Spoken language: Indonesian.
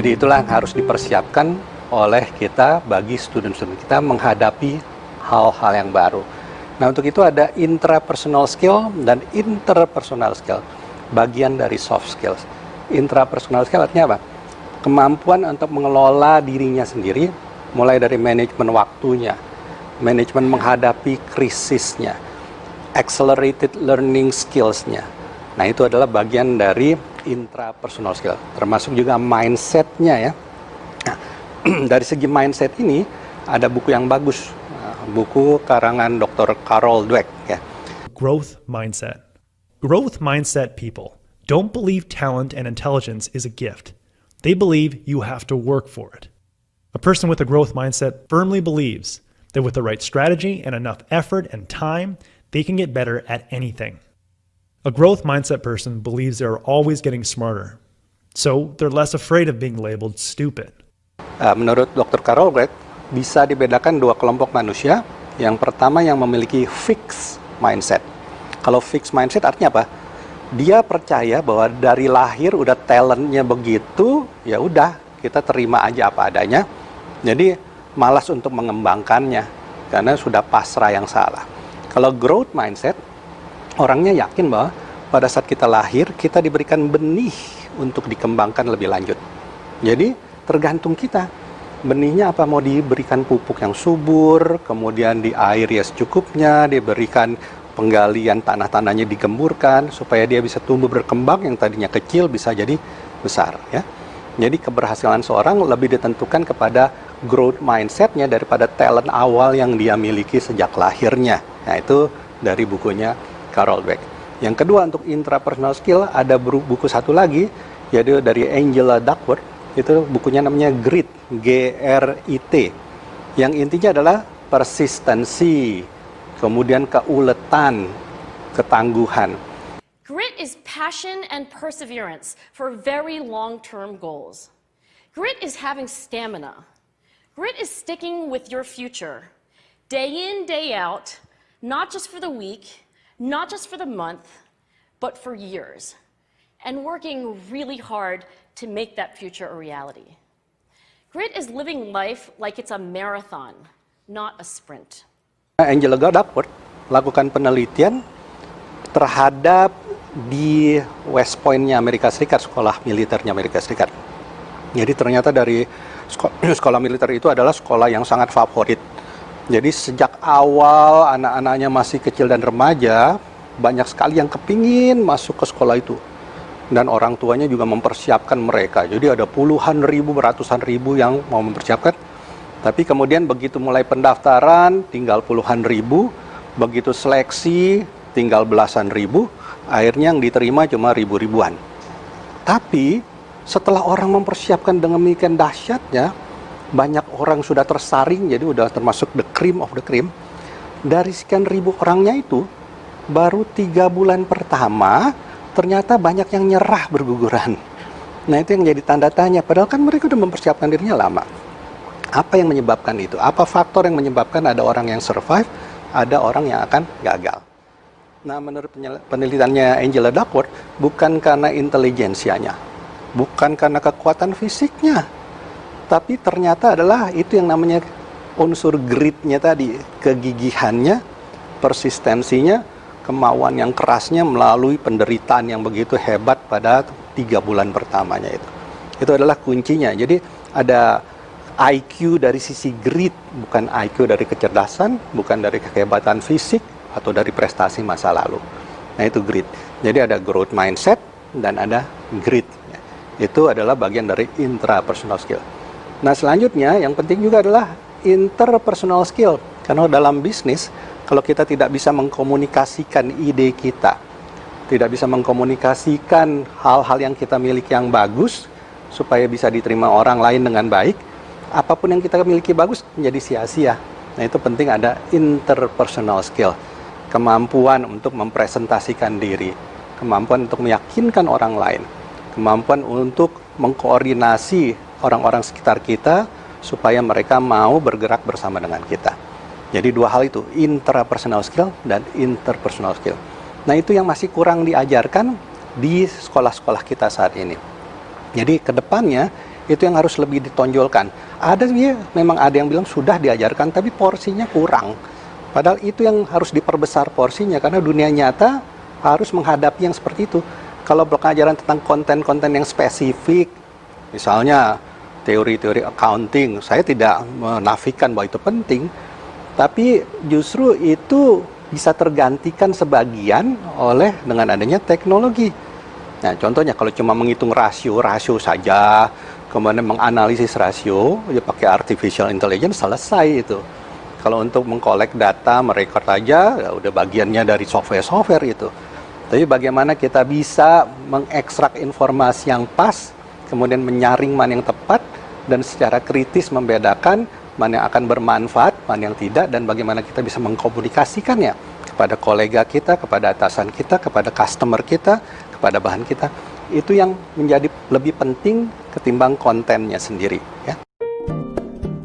Jadi itulah yang harus dipersiapkan oleh kita bagi student-student kita menghadapi hal-hal yang baru. Nah, untuk itu ada intrapersonal skill dan interpersonal skill, bagian dari soft skills. Intrapersonal skill artinya apa? Kemampuan untuk mengelola dirinya sendiri, mulai dari manajemen waktunya, manajemen menghadapi krisisnya, accelerated learning skills-nya. Nah, itu adalah bagian dari intrapersonal skill, termasuk juga mindset-nya ya. Nah, dari segi mindset ini, ada buku yang bagus, buku karangan Dr. Carol Dweck ya. Growth mindset. Growth mindset people don't believe talent and intelligence is a gift. They believe you have to work for it. A person with a growth mindset firmly believes that with the right strategy and enough effort and time, they can get better at anything. A growth mindset person believes they're always getting smarter, so they're less afraid of being labeled stupid. Menurut Dr. Carol Dweck, bisa dibedakan dua kelompok manusia. Yang pertama yang memiliki fixed mindset. Kalau fixed mindset artinya apa? Dia percaya bahwa dari lahir udah talentnya begitu, ya udah kita terima aja apa adanya. Jadi malas untuk mengembangkannya karena sudah pasrah yang salah. Kalau growth mindset, orangnya yakin bahwa pada saat kita lahir, kita diberikan benih untuk dikembangkan lebih lanjut. Jadi tergantung kita. Benihnya apa? Mau diberikan pupuk yang subur, kemudian di air ya secukupnya, diberikan penggalian tanah-tanahnya digemburkan, supaya dia bisa tumbuh berkembang, yang tadinya kecil bisa jadi besar. Ya. Jadi keberhasilan seorang lebih ditentukan kepada growth mindset-nya daripada talent awal yang dia miliki sejak lahirnya. Nah, itu dari bukunya Carol Dweck. Yang kedua, untuk intrapersonal skill, ada buku satu lagi, yaitu dari Angela Duckworth. Itu bukunya namanya Grit, G-R-I-T. Yang intinya adalah persistensi, kemudian keuletan, ketangguhan. Grit is passion and perseverance for very long-term goals. Grit is having stamina. Grit is sticking with your future, day in, day out, not just for the week, not just for the month, but for years, and working really hard to make that future a reality. Grit is living life like it's a marathon, not a sprint. Angela Duckworth lakukan penelitian terhadap di West Point-nya Amerika Serikat, sekolah militernya Amerika Serikat. Jadi ternyata dari sekolah militer itu adalah sekolah yang sangat favorit. Jadi sejak awal anak-anaknya masih kecil dan remaja, banyak sekali yang kepingin masuk ke sekolah itu. Dan orang tuanya juga mempersiapkan mereka. Jadi ada puluhan ribu, ratusan ribu yang mau mempersiapkan. Tapi kemudian begitu mulai pendaftaran, tinggal puluhan ribu. Begitu seleksi, tinggal belasan ribu. Akhirnya yang diterima cuma ribu-ribuan. Tapi setelah orang mempersiapkan dengan demikian dahsyatnya, banyak orang sudah tersaring, jadi udah termasuk the cream of the cream. Dari sekian ribu orangnya itu, baru 3 bulan pertama, ternyata banyak yang nyerah berguguran. Nah, itu yang jadi tanda tanya. Padahal kan mereka udah mempersiapkan dirinya lama. Apa yang menyebabkan itu? Apa faktor yang menyebabkan ada orang yang survive, ada orang yang akan gagal? Nah, menurut penelitiannya Angela Duckworth, bukan karena intelijensianya, bukan karena kekuatan fisiknya, tapi ternyata adalah itu yang namanya unsur gritnya tadi, kegigihannya, persistensinya, kemauan yang kerasnya melalui penderitaan yang begitu hebat pada 3 bulan pertamanya itu. Itu adalah kuncinya. Jadi ada IQ dari sisi grit, bukan IQ dari kecerdasan, bukan dari kehebatan fisik atau dari prestasi masa lalu. Nah, itu grit. Jadi ada growth mindset dan ada grit. Itu adalah bagian dari intrapersonal skill. Nah, selanjutnya yang penting juga adalah interpersonal skill. Karena dalam bisnis, kalau kita tidak bisa mengkomunikasikan ide kita, tidak bisa mengkomunikasikan hal-hal yang kita miliki yang bagus, supaya bisa diterima orang lain dengan baik, apapun yang kita miliki bagus menjadi sia-sia. Nah, itu penting ada interpersonal skill. Kemampuan untuk mempresentasikan diri, kemampuan untuk meyakinkan orang lain, kemampuan untuk mengkoordinasi orang-orang sekitar kita supaya mereka mau bergerak bersama dengan kita. Jadi dua hal itu, intrapersonal skill dan interpersonal skill. Nah, itu yang masih kurang diajarkan di sekolah-sekolah kita saat ini. Jadi kedepannya Itu yang harus lebih ditonjolkan. Ada memang ada yang bilang sudah diajarkan, tapi porsinya kurang. Padahal itu yang harus diperbesar porsinya, karena dunia nyata harus menghadapi yang seperti itu. Kalau pelajaran tentang konten-konten yang spesifik, misalnya teori-teori accounting, saya tidak menafikan bahwa itu penting, tapi justru itu bisa tergantikan sebagian dengan adanya teknologi. Nah, contohnya kalau cuma menghitung rasio saja, kemudian menganalisis rasio, ya pakai artificial intelligence selesai itu. Kalau untuk mengkolek data, merekod aja, ya udah bagiannya dari software itu. Tapi bagaimana kita bisa mengekstrak informasi yang pas, kemudian menyaring mana yang tepat, dan secara kritis membedakan mana yang akan bermanfaat, mana yang tidak, dan bagaimana kita bisa mengkomunikasikannya kepada kolega kita, kepada atasan kita, kepada customer kita, kepada bahan kita. Itu yang menjadi lebih penting ketimbang kontennya sendiri, ya.